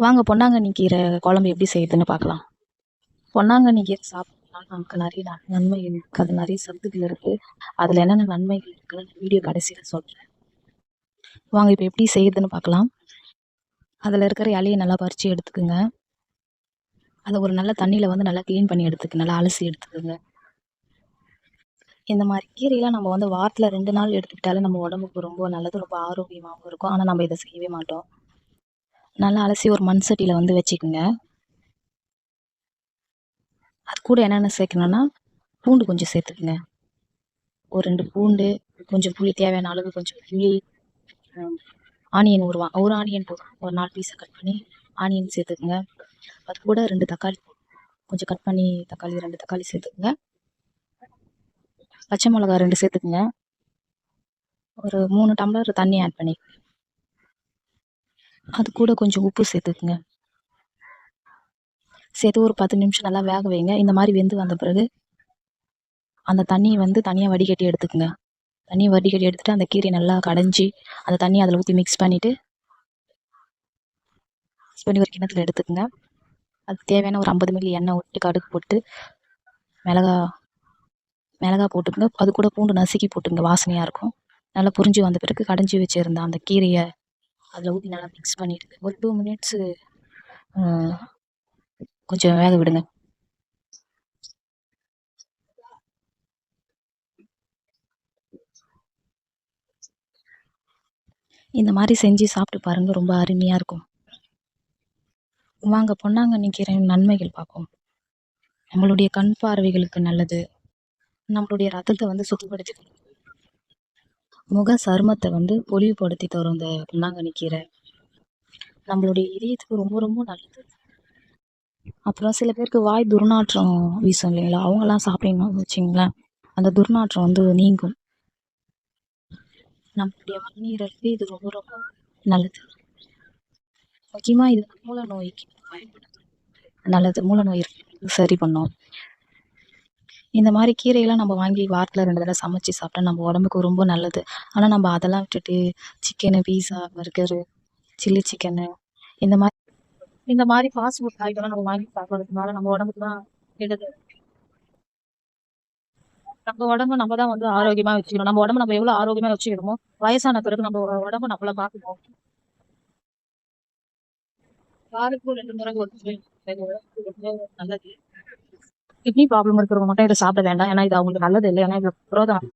வாங்க பொன்னாங்கண்ணி கீரை குழம்பு எப்படி செய்யுதுன்னு பார்க்கலாம். பொன்னாங்கண்ணி கீரை சாப்பிட்டா நமக்கு நிறைய நன்மைகள் இருக்குது. அது நிறைய சத்துக்கள் இருக்குது. அதில் என்னென்ன நன்மைகள் இருக்குன்னு வீடியோ கடைசியில் சொல்கிறேன். வாங்க இப்போ எப்படி செய்யுதுன்னு பார்க்கலாம். அதில் இருக்கிற இலையை நல்லா பறித்து எடுத்துக்குங்க. அதை ஒரு நல்ல தண்ணியில் வந்து நல்லா க்ளீன் பண்ணி எடுத்துக்கு, நல்லா அலசி எடுத்துக்கோங்க. இந்த மாதிரி கீரையெல்லாம் நம்ம வந்து வாரத்தில் 2 நாள் எடுத்துக்கிட்டாலே நம்ம உடம்புக்கு ரொம்ப நல்லது, ரொம்ப ஆரோக்கியமாகவும் இருக்கும். ஆனால் நம்ம இதை செய்யவே மாட்டோம். நல்லா அலசி ஒரு மண் சட்டியில் வந்து வச்சுக்கோங்க. அது கூட என்னென்ன சேர்க்கணும்னா பூண்டு கொஞ்சம் சேர்த்துக்குங்க. ஒரு 2 பூண்டு, கொஞ்சம் புளி, தேவையான அளவு கொஞ்சம் புளி, ஆனியன் ஒரு ஆனியன் போதும். ஒரு 4 பீஸை கட் பண்ணி ஆனியன் சேர்த்துக்குங்க. அது கூட 2 தக்காளி கொஞ்சம் கட் பண்ணி தக்காளி 2 தக்காளி சேர்த்துக்குங்க. பச்சை மிளகா 2 சேர்த்துக்குங்க. ஒரு 3 டம்ளர் தண்ணி ஆட் பண்ணி அது கூட கொஞ்சம் உப்பு சேர்த்துக்குங்க. சேர்த்து ஒரு 10 நிமிஷம் நல்லா வேக வைங்க. இந்த மாதிரி வெந்து வந்த பிறகு அந்த தண்ணியை வந்து தனியாக வடிகட்டி எடுத்துக்குங்க. தண்ணியை வடிகட்டி எடுத்துட்டு அந்த கீரையை நல்லா கடைஞ்சி அந்த தண்ணியை அதில் ஊற்றி மிக்ஸ் பண்ணிவிட்டு ஒரு கிண்ணத்தில் எடுத்துக்கோங்க. அதுக்கு தேவையான ஒரு 50 மில்லி எண்ணெய் விட்டு கடுகு போட்டு மிளகா போட்டுக்கோங்க. அது கூட பூண்டு நசுக்கி போட்டுங்க, வாசனையாக இருக்கும். நல்லா புரிஞ்சு வந்த பிறகு கடைஞ்சி வச்சுருந்த அந்த கீரையை அதில் ஊற்றி நல்லா மிக்ஸ் பண்ணிவிடுங்க. ஒரு 2 மினிட்ஸு கொஞ்சம் வேக விடுங்க. இந்த மாதிரி செஞ்சு சாப்பிட்டு பாருங்கள், ரொம்ப அருமையாக இருக்கும். வாங்க பொன்னாங்கண்ணி கீரையின் நன்மைகள் பார்ப்போம். நம்மளுடைய கண் பார்வைகளுக்கு நல்லது. நம்மளுடைய ரத்தத்தை வந்து சுத்தப்படுத்தி தரும். முக சருமத்தை வந்து பொலிவுபடுத்தி தரும் இந்த பொன்னாங்கண்ணி கீரை. நம்மளுடைய இதயத்துக்கு ரொம்ப ரொம்ப நல்லது. அப்புறம் சில பேருக்கு வாய் துர்நாற்றம் வீசும் இல்லைங்களா, அவங்கெல்லாம் சாப்பிடணும்னு வச்சிங்களேன், அந்த துர்நாற்றம் வந்து நீங்கும். நம்மளுடைய மண்ணீரலுக்கு இது ரொம்ப ரொம்ப நல்லது. முக்கியமாக இது மூல நோய்க்கு பயன்படுது. நல்லது, மூல நோய் சரி பண்ணும். இந்த மாதிரி கீரையெல்லாம் நம்ம வாங்கி வாரத்தில் 2 தடவை சமைச்சு சாப்பிட்டா நம்ம உடம்புக்கு ரொம்ப நல்லது. ஆனால் நம்ம அதெல்லாம் விட்டுட்டு சிக்கனு, பீஸா, பர்கரு, சில்லி சிக்கனு இந்த மாதிரி ஃபாஸ்ட் ஃபுட் ஐட்டம்லாம் நம்ம வாங்கி சாப்பிட்றதுனால நம்ம உடம்புக்கு தான் கெடுது. நம்ம உடம்பு நம்ம தான் வந்து ஆரோக்கியமாக வச்சுக்கணும். நம்ம உடம்பு நம்ம எவ்வளோ ஆரோக்கியமாக வச்சுக்கிறோமோ வயசான பிறகு நம்ம உடம்பு நம்மள பார்த்துக்கணும். வாரத்துக்கு 2 முறை நல்லது. கிட்னி ப்ராப்ளம் இருக்கிறவங்க மட்டும் இதை சாப்பிட வேண்டாம். ஏன்னா இது அவங்களுக்கு நல்லது இல்லை. ஏன்னா இது புரோதம்